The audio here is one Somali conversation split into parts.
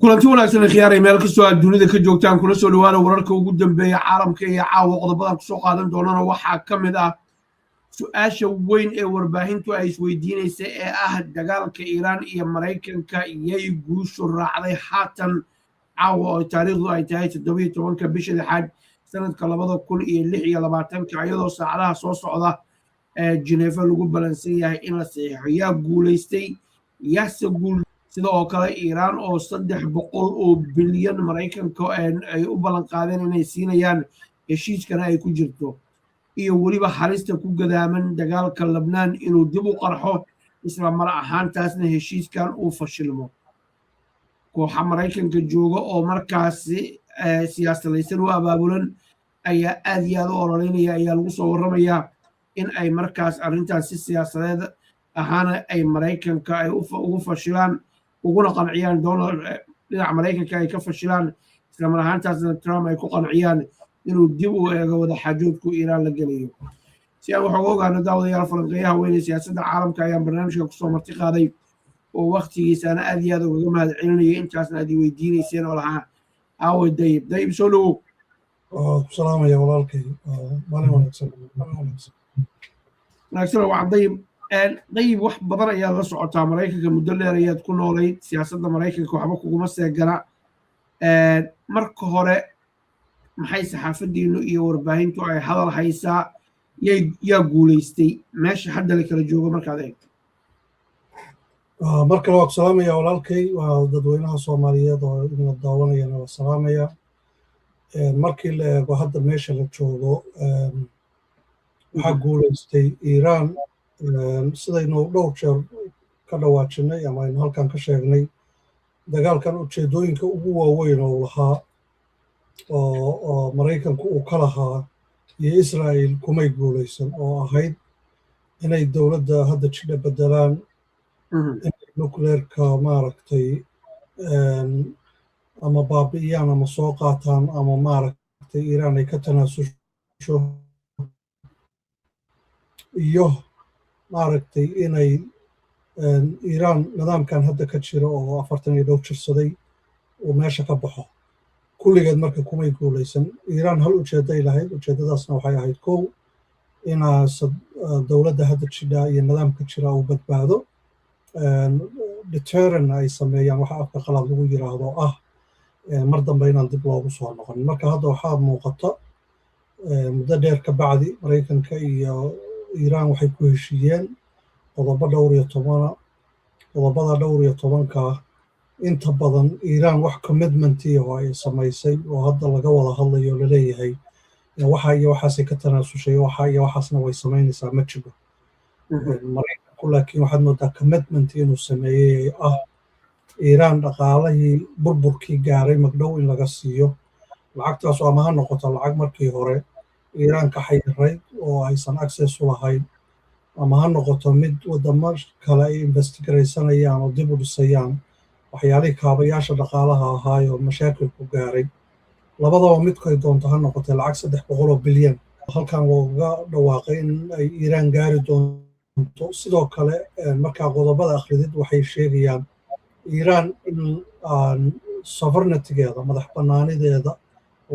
kulanti wanaagsan khiyaaray meel kastoo aad dunida ka joogtaan kuna soo dhawaada wararka ugu dambeeya caalamka iyo caawa qodobadan kusoo qaadan doonana waxaa ka mid ah su-aasha weyn ee warbaahintu ay isweydiinaysa ee ah dagaalka iiraan iyo maraykanka iyay guushu raacday haatan caawa oo taariikhdu ay tahay 17 bisha lixaad sanadka 2026 iyadoo saacadaha soo socda Geneva lagu balansan yahay in la saxiixo yaa guulaystay yaase guul sidoo kale Iiraan oo 300 oo bilyan Maraykanka ay u balan qaadeen inay siinayaan heshiiskana ay ku jirto iyo waliba halista ku gadaaman dagaalka Lebanon inuu dib u qarxo isla mar ahaantaasna heshiiskan uu fashilmo kooxa Maraykanka jooga oo markaasi siyaasadaysan u abaabulan ayaa aad iyo aad u ololeynaya ayaa lagu soo warramayaa in ay markaas arrintan si siyaasadeed ahaana ay Maraykanka ay ugu fashilaan uguna qanciyaan Donald dhinaca Maraykanka ay ka fashilaan isla mar ahaantaasna Trump ay ku qanciyaan inuu dib u eego wada xaajoodku Iiraan la geliyo si aan waxa ogaano daawadayaal falanqeeyaha weyn siyaasadda caalamka ayaan barnaamijka ku soo marti qaaday oo waqtigiisana aad iyo aad uga mahad celinayay intaasna aad weydiinayseen oo lahaa aawo dayib soo dhawow salaam ya walaalkay maalin wanaagsan waa dayib wax badan ayaad la socotaa Maraykanka muddo dheer ayaad ku noolayd siyaasadda Maraykanka waxba kuguma seegana marka hore maxay saxaafadiinu iyo warbaahintu ay hadal haysaa yaa guulaystay meesha hadda la kala joogo markaad eegto markale waa ku salaamaya walaalkay waa dadweynaha Soomaaliyeed oo ina daawanayana waa salaamaya markii la eego hadda meesha la joogo waxaa guulaystay Iiraan sidaynu dhowr jeer ka dhawaajinay ama aynu halkan ka sheegnay dagaalkan ujeedooyinka ugu waaweyn oo lahaa oo Maraykanku uu ka lahaa iyo Israa'iil kumay guulaysan oo ahayd inay dowladda hadda jidha bedelaan inay nuclearka maaragtay ama baabi'iyaan ama soo qaataan ama maaragtay Iiraan ay ka tanaasusho iyo maaragtay inay Iiraan nidaamkan hadda ka jira oo 40 jirsaday uu meesha ka baxo kulligeed marka kumay guulaysan Iiraan hal ujeeday lahayd ujeedadaasna waxay ahayd kow inaa dowladda hadda jidha iyo nidaamka jira uu badbaado deterrent ay sameeyaan waxa afka qalaad lagu yiraahdo mar dambe inaan dib loogu soo noqon marka hadda waxaa muuqata muddo dheer ka bacdi Maraykanka iyo Iiraan waxay ku heshiiyeen qodobada dhowr iyo tobanka inta badan Iiraan wax commitment oo ay samaysay oo hadda laga wada hadlayo la leeyahay waxa iyo waxaasay ka tanaasushay waxa iyo waxaasna way samaynaysaa ma jiro Maraykanku laakiin waxaad moodaa commitment inuu sameeyey Iiraan dhaqaalihii burburkii gaaray magdhow in laga siiyo lacagtaas ama ha noqoto lacag markii hore Iiraan ka xayirayd oo aysan access u lahayn ama ha noqoto mid wadamo kale ay investigaysanayaan oo dib u dhisayaan waxyaalihii kaabayaasha dhaqaalaha ahaa oo mashaakilku gaaray labadaba midkoy doonto ha noqotay lacag 300 bilyan halkan looga dhawaaqay in ay Iiraan gaari doonto sidoo kale markaa qodobada akhridid waxay sheegayaan Iiraan in sovereignty-geeda madax bannaanideeda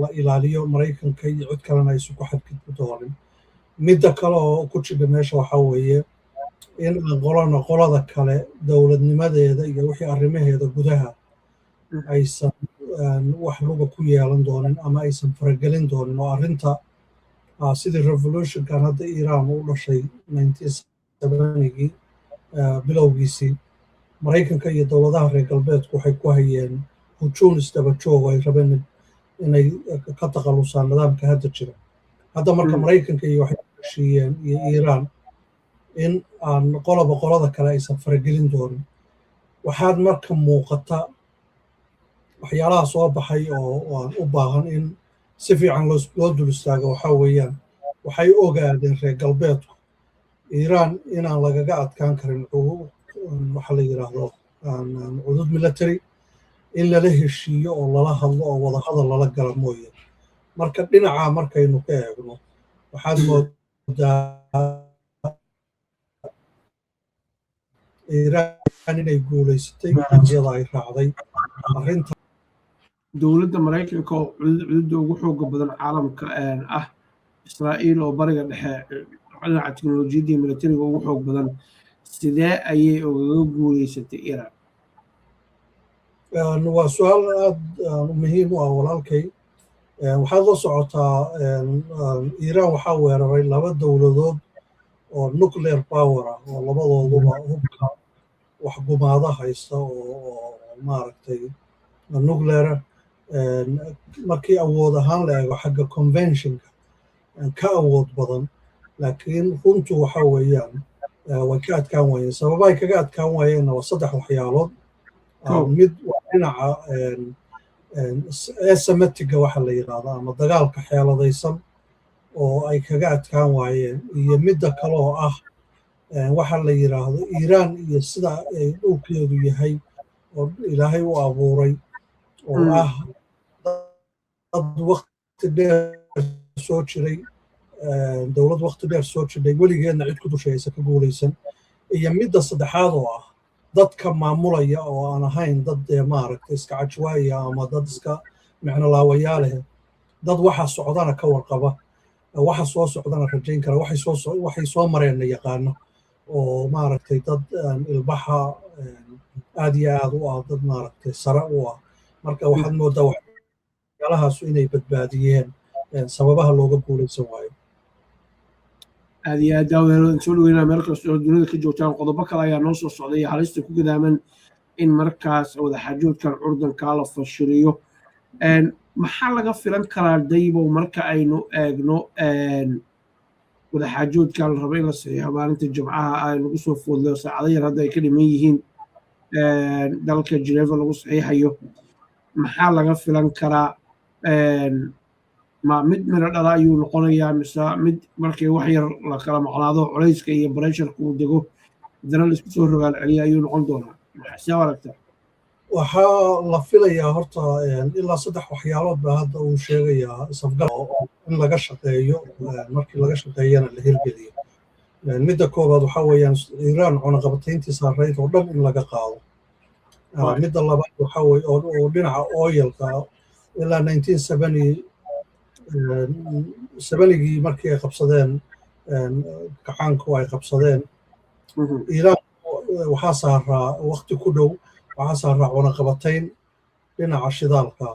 la ilaaliyo Maraykanka iyo cid kalena ay isku xadgudbi doonin midda kale oo ku jira meesha waxaa weeye in qolada kale dowladnimadeeda iyo wixii arrimaheeda gudaha aysan wax luga ku yeelan doonin ama aysan faragelin doonin oo arrinta sidii revolutionkan hadda Iiraan u dhashay 1970gii bilowgiisii Maraykanka iyo dowladaha reer galbeedku waxay ku hayeen hujuun isdaba joog ay rabeen inay ka takhalusaan nidaamka hadda jira hadda marka Maraykanka iyo waxay heshiiyeen iyo Iiraan in aan qolada kale aysan faragelin doonin waxaad marka muuqata waxyaalaha soo baxay oo aan u baahan in si fiican loo dul istaago waxaa weeyaan waxay ogaadeen reer galbeedku Iiraan inaan lagaga adkaan karin waxa la yiraahdo cudud military in lala heshiiyo oo lala hadlo oo wada hadal lala gala mooye marka dhinaca markaynu ka eegno waxaad moodaa Iiraan inay guulaysatay iyada ay raacday arrinta dowladda Maraykanka oo cududda ugu xooga badan caalamka ah Israa'iil oo bariga dhexe dhinaca tiknoolajiyadda iyo militariga ugu xoog badan sidee ayay ugaga guuleysatay Iran waa su'aal aad muhiim u ah walaalkay waxaad la socotaa Iran waxaa weeraray laba dowladood oo nuclear power ah oo labadooduba hubka wax gumaada haysta oo maaragtay nuclear markii awood ahaan la eego xagga conventionka ka awood badan laakiin runtu waxa weeyaan way ka adkaan waayeen sababahay kaga adkaan waayeenna waa saddex waxyaalood mid waa dhinaca asymmetriga waxa la yidhaahdo ama dagaalka xeeladaysan oo ay kaga adkaan waayeen iyo midda kale oo ah waxa la yidhaahdo Iran iyo sida ay dhulkeedu yahay oo ilaahay u abuuray oo ah dad waqti dheer soo jiray dowlad waqti dheer soo jiray weligeedna cid ku dushaysa ka guulaysan iyo midda saddexaad oo ah dadka maamulaya oo aan ahayn dad maaragtay iska cajwaaya ama dad iska micno laawayaal ah dad waxa socdana ka warqaba waxa soo socdana rajayn kara waxay soo mareen yaqaano oo maaragtay dad ilbaxa aad iyo aad u ah dad maaragtay sare u ah marka waxaad moodaa waxyaalahaas inay badbaadiyeen sababaha looga guulaysan waayo aad iyo aad daawadeed soo dhaweynaa meel kasta oo dunida ka joogtaan qodobo kale ayaa noo soo socday iyo halista ku gadaaman in markaas wadaxaajoodkan curdankaa la fashiliyo maxaa laga filan karaa daybow marka aynu eegno wadaxaajoodkan la rabo in la saxiixo maalinta jimcaha ay lagu soo foodleyo saacado yar hadda ay ka dhiman yihiin dalka Geneva lagu saxiixayo maxaa laga filan karaa ma mid miro dhala ayuu noqonayaa mise mid markii wax yar la kala maqnaado culayska iyo pressureka uu dego haddana la isku soo rogaal celiya ayuu noqon doonaa maxaa aragtaa waxaa la filayaa horta ilaa saddex waxyaalood baa hadda uu sheegayaa isafgal in laga shaqeeyo markii laga shaqeeyana la hirgeliyo midda koobaad waxaa weeyaan Iran cunaqabatayntii saareyd oo dhan in laga qaado midda labaad waxaa weeye oo dhinaca oilka ilaa 1970gii markii ay qabsadeen gacaanku ay qabsadeen Iran waxaa saaraa waqti ku dhow waxaa saaraa cunaqabatayn dhinaca shidaalka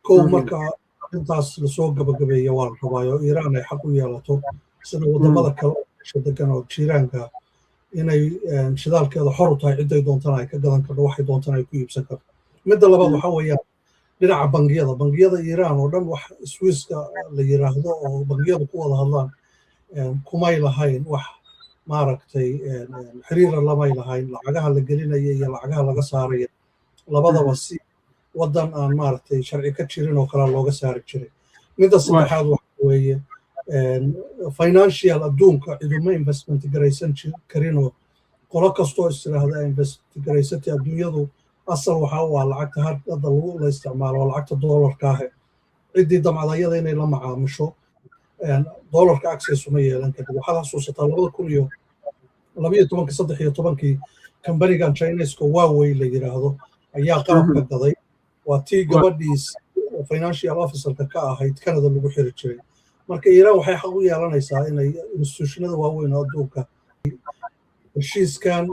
kow marka intaas lasoo gabagabeeya waa la rabaayo Iran ay xaq u yeelato sida wadamada kale oo degan oo jiiraanka inay shidaalkeeda xor u tahay ciday doontana ay ka gadan karto waxay doontana ay ku iibsan karto midda labaad waxaa weeyaan dhinaca bangiyada Iran oo dhan wax Swisska la yiraahdo oo bangiyadu ku wada hadlaan kumay lahayn wax maaragtay xiriir lamay lahayn lacagaha la gelinaya iyo lacagaha laga saaraya labadaba si wadan aan maaragtay sharci ka jirin oo kale looga saari jiray midda saddexaad waxa weeye financial adduunka ciduma investment garaysan karinoo qolo kastoo istiraahda invest garaysatay adduunyadu asal waxaa u ah lacagta hadda la isticmaalo lacagta doolarka ah ciddii damcadayada inay la macaamisho doolarka access uma yeelan kadib waxaad xasuusataa 2013 kambanigan Chinese-ka Huawei la yiraahdo ayaa qalabka gaday waa tii gabadhiis financial officer-ka ka ahayd Canada lagu xiri jiray marka Iran waxay xaq u yeelanaysaa inay institutionada waaweyn oo adduunka heshiiskan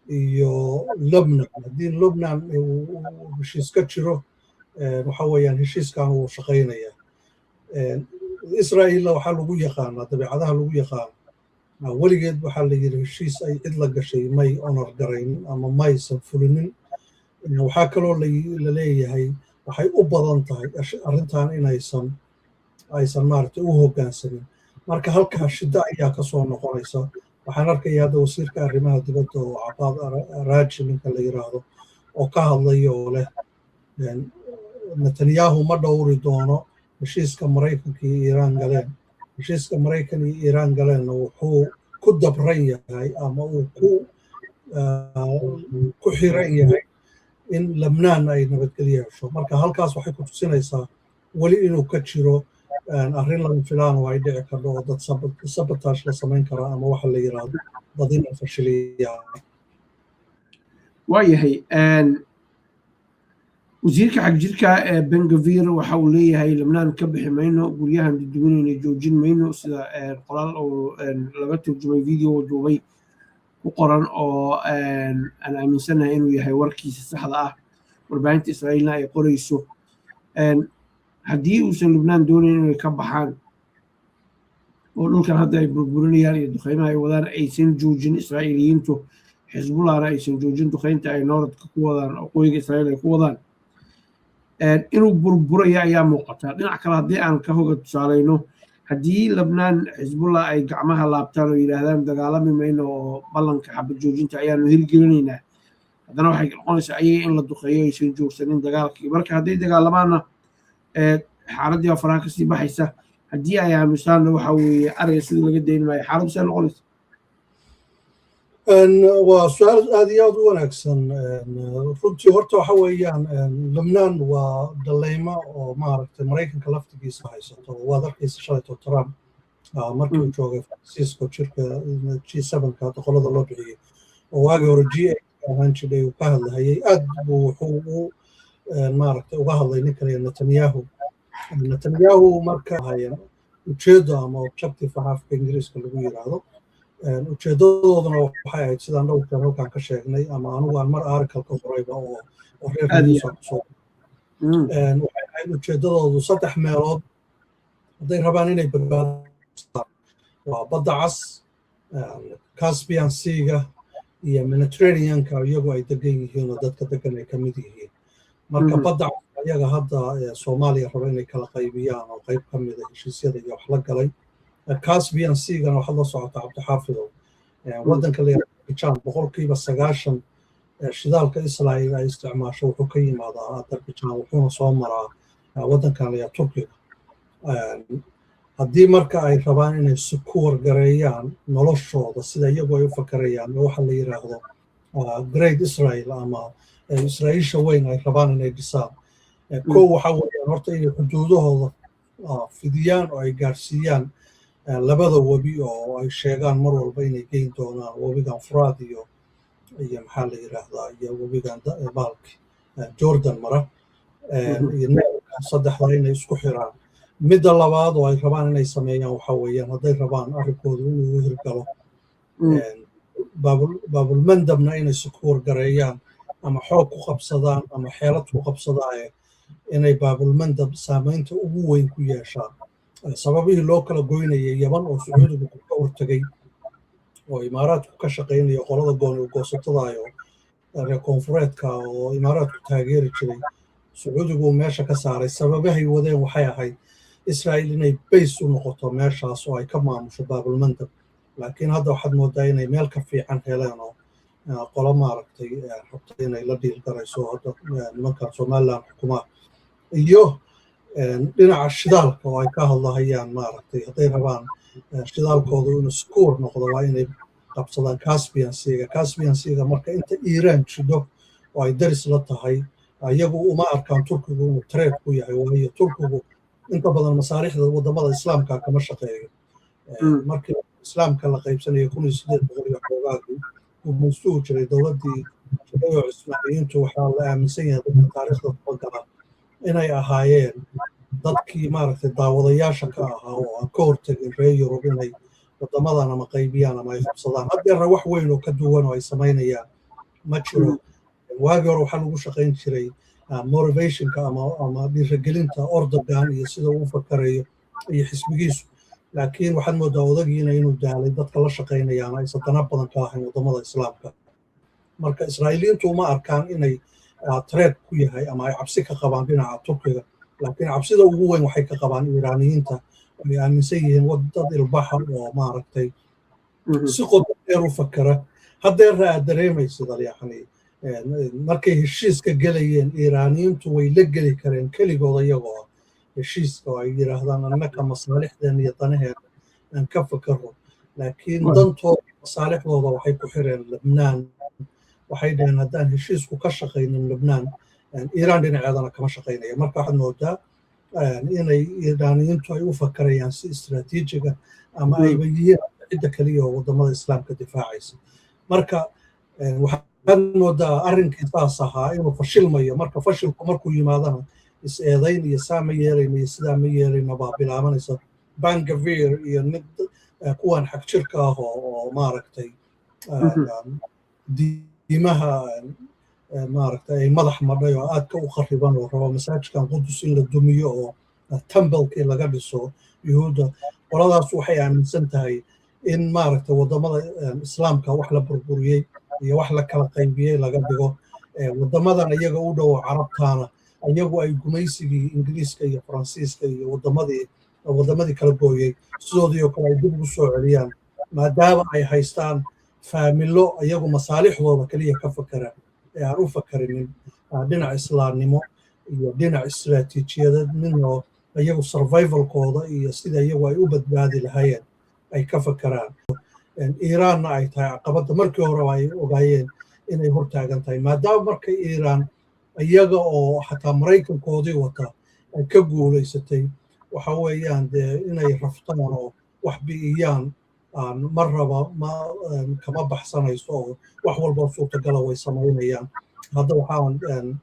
iyo Lebanon haddii Lebanon heshiis ka jiro waxa weeyaan heshiiskan uu shaqaynayaa Israa'iil waxaa lagu yaqaanaa dabeecadaha lagu yaqaan weligeed waxaa la yiri heshiis ay cid la gashay may honor garaynin ama maysan fulinin waxaa kaloo la leeyahay waxay u badan tahay arrintan inaysan maaragtay u hoggaansamin marka halkaa shida ayaa ka soo noqonaysa waxaan arkayaa hadda wasiirka arrimaha dibadda oo Cabaad Araaji ninka la yiraahdo oo ka hadlaya oo leh Netanyahu ma dhowri doono heshiiska Maraykanka iyo Iran galeen heshiiska Maraykan iyo Iran galeenna wuxuu ku dabran yahay ama uu ku xiran yahay in Lebanon ay nabadgelyo hesho marka halkaas waxay ku tusinaysaa weli inuu ka jiro arrin lama filaan oo ay dhici karto oo dad sabotage la samayn kara ama waxa la yiraahdo badin fashiliya waayahay wasiirka xagjirka Ben Gvir waxa uu leeyahay Lebanon ka bixi mayno guryahan dadweynaha joojin mayno sida qoraal oo laga turjumay video duubay ku qoran oo aan aaminsanahay inuu yahay warkiisa saxda ah warbaahinta Israa'iilna ay qorayso haddii uusan Lebanon doonayn inay ka baxaan oo dhulkan hadda ay burburinayaan iyo duqeymaha ay wadaan aysan joojin Israa'iiliyiintu Xisbullahna aysan joojin duqeynta ay Nooradka ku wadaan waqooyiga Israa'iil ay ku wadaan inuu burburaya ayaa muuqata dhinac kale haddii aan ka hoga tusaalayno haddii Lebanon Xisbullah ay gacmaha laabtaan oo yidhaahdaan dagaalami mayno oo ballanka xabad joojinta ayaanu hirgelinaynaa haddana waxay noqonaysaa ayaga in la duqeeyo aysan joogsanin dagaalkii marka hadday dagaalamaanna xaaladii faraha kasii baxaysa haddii ay aamusaanna waxa weeye ariga sidii laga dayn maayo xaaladdu see noqonaysa waa su-aal aad iyo aad u wanaagsan runtii horta waxa weeyaan Lebanon waa daleymo oo maaragtay Maraykanka laftigiisa haysato waad arkaysa shalayto Trump markii uu joogay Francisco jirka G7ka hadda qolada loo bixiyey oo waagii hore G8 ahaan jiray uu ka hadlayay aad buu wuxuu maaragtay uga hadlay ninka Netanyahu marka hayeen ujeedo ama objective afka Ingiriiska lagu yiraahdo ujeedadooduna waxay ahayd sidaan dhowrka halkan ka sheegnay ama anigu aan mar article ka qorayba oo reerkiisa soo waxay ahayd ujeedadoodu saddex meelood hadday rabaan inay badbaadaan waa badda cas Caspian Sea-ga iyo Mediterranean-ka iyagoo ay degan yihiin oo dadka degan ay ka mid yihiin marka badda ayaga hadda Soomaaliya raba inay kala qaybiyaan oo qayb ka mid ah heshiisyada iyo wax la galay Caspian Sea-gana waxaa la socota Cabdixaafidow waddanka la yiraahdo boqolkiiba 90 shidaalka Israa'iil ay isticmaasho wuxuu ka yimaadaa Azerbaijan wuxuuna soo maraa waddankan la yiraahdo Turkiga haddii marka ay rabaan inay secure gareeyaan noloshooda sida iyagu ay u fakarayaan waxa la yiraahdo Great Israel ama Israa'iisha weyn ay rabaan inay dhisaan koo waxa weeyaan horta inay xuduudahooda fidiyaan oo ay gaarsiiyaan labada webi oo ay sheegaan mar walba inay geyn doonaan webigan Furaad iyo maxaa la yiraahdaa iyo webigan Balki Jordan mara iyo saddexda inay isku xiraan midda labaad oo ay rabaan inay sameeyaan waxa weeyaan hadday rabaan arrinkooda inuu hirgalo baabul mandabna inay secure gareeyaan ama xoog ku qabsadaan ama xeelad ku qabsadaan inay baabul mandab saameynta ugu weyn ku yeeshaan sababihii loo kala goynayay Yaman oo Sacuudigu ka hortagay oo Imaaraadku ka shaqeynaya qolada goosatada reer koonfureedka oo Imaaraadku taageeri jiray Sacuudigu meesha ka saaray sababahay wadeen waxay ahayd Israa'iil inay base u noqoto meeshaas oo ay ka maamusho baabul mandab laakiin hadda waxaad moodaa inay meel ka fiican heleen oo qolo maaragtay rabta inay la dhiil garayso hadda nimankan Somaliland xukumaa iyo dhinaca shidaalka oo ay ka hadlayaan maaragtay hadday rabaan shidaalkooda inuu secure noqdo waa inay qabsadaan Caspian Sea-ga marka inta Iran jido oo ay daris la tahay iyagu uma arkaan Turkigu inuu trade ku yahay waayo Turkigu inta badan masaariixda wadamada islaamka kama shaqeeyo markii islaamka la qaybsanayo 1800 xoogaagii uu musuq jiray dowladii Cusmaaniyiintu waxaa la aaminsan yahay taariikhda waddanka inay ahaayeen dadkii maaragtay daawadayaasha ka ahaa oo aan ka hortagin reer Yurub inay wadamadan ama qaybiyaan ama ay qabsadaan haddeer wax weyn oo ka duwan oo ay samaynayaan ma jiro waagii hore waxaa lagu shaqayn jiray motivationka ama dhiirigelinta Erdogan iyo sida uu fakarayo iyo xisbigiisu laakiin waxaad moodaa odagiina inuu daalay dadka la shaqaynayaan ay sadana badan ka ahayn wadamada islaamka marka Israa'iiliyiintu ma arkaan inay trade ku yahay ama ay cabsi ka qabaan dhinaca Turkiga laakiin cabsida ugu weyn waxay ka qabaan Iiraaniyiinta ay aaminsan yihiin wadad ilbaxa oo maaragtay si qoto dheer u fakara haddeer aad dareemaysid yani markay heshiiska galayeen Iiraaniyiintu way la geli kareen keligooda iyagoo heshiiska oo ay yiraahdaan annaka masaalixdeen iyo danaheena aan ka fakaro laakiin dantooda masaalixdooda waxay ku xireen Lebanon waxay dhaheen haddaan heshiisku ka shaqaynin Lebanon Iiraan dhinaceedana kama shaqaynaya marka waxaad moodaa inay Iiraaniyiintu ay u fakarayaan si istiraatiijiga ama ayba yihiin cidda kaliya oo wadamada islaamka difaacaysa marka waxaa moodaa arrinkii saas ahaa inuu fashilmayo marka fashilku markuu yimaadana is-eedayn iyo saa ma yeelayno iyo sidaa ma yeelayno baa bilaabanaysa Bangavir iyo mid kuwan xag jirka ah oo maaragtay diimaha maaragtay ay madax madhay oo aadka u khariban oo rabo masaajidkan qudus in la dumiyo oo tembalkii laga dhiso yuhuudda qoladaas waxay aaminsan tahay in maaragtay waddamada islaamka wax la burburiyey iyo wax la kala qaybiyey laga dhigo waddamadan iyaga u dhow carabtaana iyagu ay gumaysigii ingiriiska iyo faransiiska iyo waddamadii kala gooyey sidoodii oo kale ay dib ugu soo celiyaan maadaama ay haystaan faamilo iyagu masaalixdooda kaliya ka fakera ee aan u fakarinin dhinac islaamnimo iyo dhinac istiraatiijiyadeed midnoo iyagu survivalkooda iyo sida iyagu ay u badbaadi lahaayeen ay ka fakeraan iiraanna ay tahay caqabadda markii horeba ay ogaayeen inay hortaagan tahay maadaama markay iiraan iyaga oo xataa maraykankoodii wata ay ka guulaysatay waxa weeyaan dee inay raftaan oo wax bi'iyaan mar raba kama baxsanayso oo wax walba suurtagala way samaynayaan hadda waxaan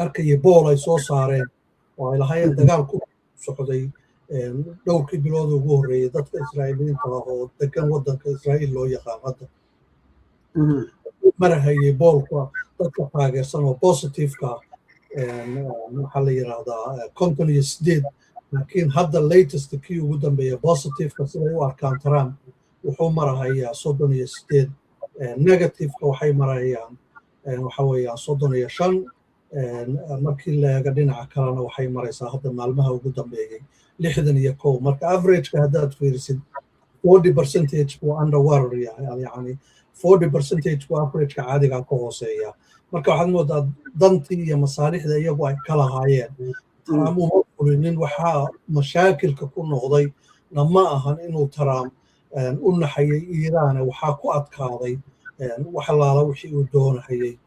arkayay bool ay soo saareen oo ay lahaayeen dagaal ku socday dhowrkii bilood ugu horreeyay dadka israa'iiliyiinta ah oo degan waddanka israa'iil loo yaqaan hadda marahayay boolka dadka taageersan oo positiveka waxaa la yidhaahdaa 58 laakiin hadda latest kii ugu dambeeya positiveka siday u arkaan Trump wuxuu marahayaa 38 negativeka waxay marayaan waxa weeyaan 35 markii la eego dhinaca kalena waxay maraysaa hadda maalmaha ugu dambeeyay 61 marka averageka haddaad fiirisid 40% buu underwater yahay yani 40% buu averageka caadiga ka hooseeya marka waxaad moodaa dantii iyo masaalixda iyagu ay kala haayeen Trump uma fulinin waxaa mashaakilka ku noqday lama ahan inuu Trump u naxayay Iiraan waxaa ku adkaaday wax laala wixii uu doonayay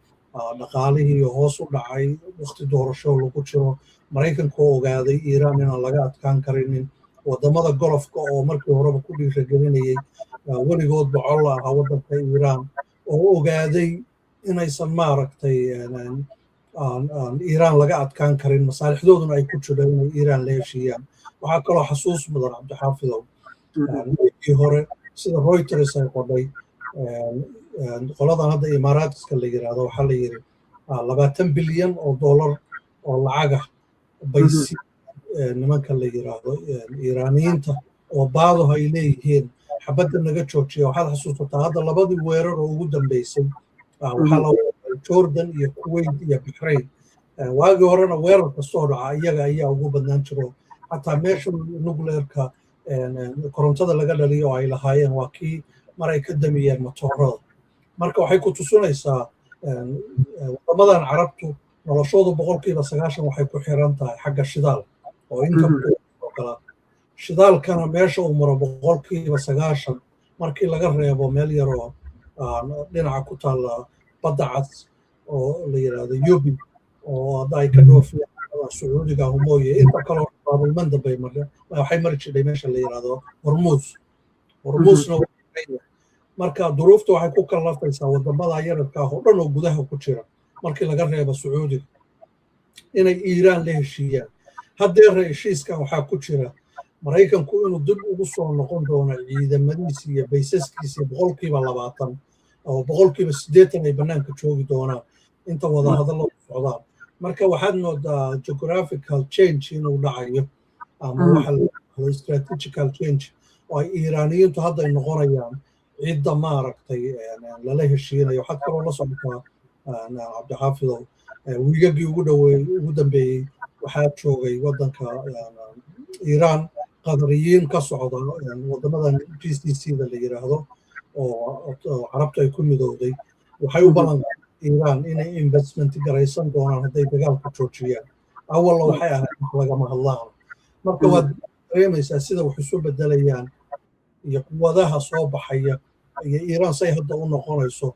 dhaqaalihii hoos u dhacay waqti doorasho lagu jiro Maraykanka oo ogaaday Iiraan inaan laga adkaan karinin wadamada golofka oo markii horeba ku dhiirigelinayay weligood bocol ah waddanka Iiraan oo ogaaday inaysan maaragtay Iiraan laga adkaan karin masaalixdooduna ay ku jiraan inay Iiraan la heshiiyaan waxaa kaloo xasuus mudan Cabdixaafidow markii hore sida Reuters ay qodhay qoladan hadda Imaaraadka la yiraahdo waxaa la yiri 20 bilyan oo dollar oo lacag ah bay si nimanka la yiraahdo Iiraaniyiinta oo baado ay leeyihiin xabadda naga joojiyo waxaad xasuusataa hadda labadii weerar oo ugu dambeysay waxaa la Jordan iyo Kuwait iyo Bahrain waagii horena weerar kastoo dhaca iyaga ayaa ugu badnaan jiro xataa meesha nuclearka korontada laga dhaliyo oo ay lahaayeen waa kii mar ay ka damiyeen matoorada marka waxay ku tusinaysaa wadamadan carabtu noloshoodu 90% waxay ku xiran tahay xagga shidaal oo inta oo kala shidaalkana meesha uu maro 90% markii laga reebo meel yar oo dhinaca ku taala badda cas oo la yiraahdo Yubi oo ay ka dhoofiyaan Sacuudiga mooye inta kale oo baabalmanda bay mareen waxay mari jireen meesha la yiraahdo Hormuzna marka duruufta waxay ku kallafaysaa wadamada yararka ah oo dhan oo gudaha ku jira markii laga reebo Sacuudiga inay Iiraan la heshiiyaan haddeer heshiiska waxaa ku jira Maraykanku inuu dib ugu soo noqon doono ciidamadiisa iyo baysaskiisa 20% oo 80% ay banaanka joogi doonaan inta wada hadallo socdaan marka waxaad moodaa geographical change inuu dhacayo ama waxa la strategical change oo ay Iiraaniyiintu hadda ay noqonayaan cidda maaragtay lala heshiinayo waxaad kaloo la socotaa Cabdixaafidow wiigagii ugu dambeeyey waxaa joogay waddanka Iiraan qadariyiin ka socda wadamadan GCC-da la yiraahdo oo carabta ay ku midowday waxay u ballan Iiraan inay investment garaysan doonaan hadday dagaalka joojiyaan awalna waxay ahayd wax lagama hadlaan marka waad dareemaysaa sida wax isu bedelayaan iyo quwadaha soo baxaya iyo Iiraan say hadda u noqonayso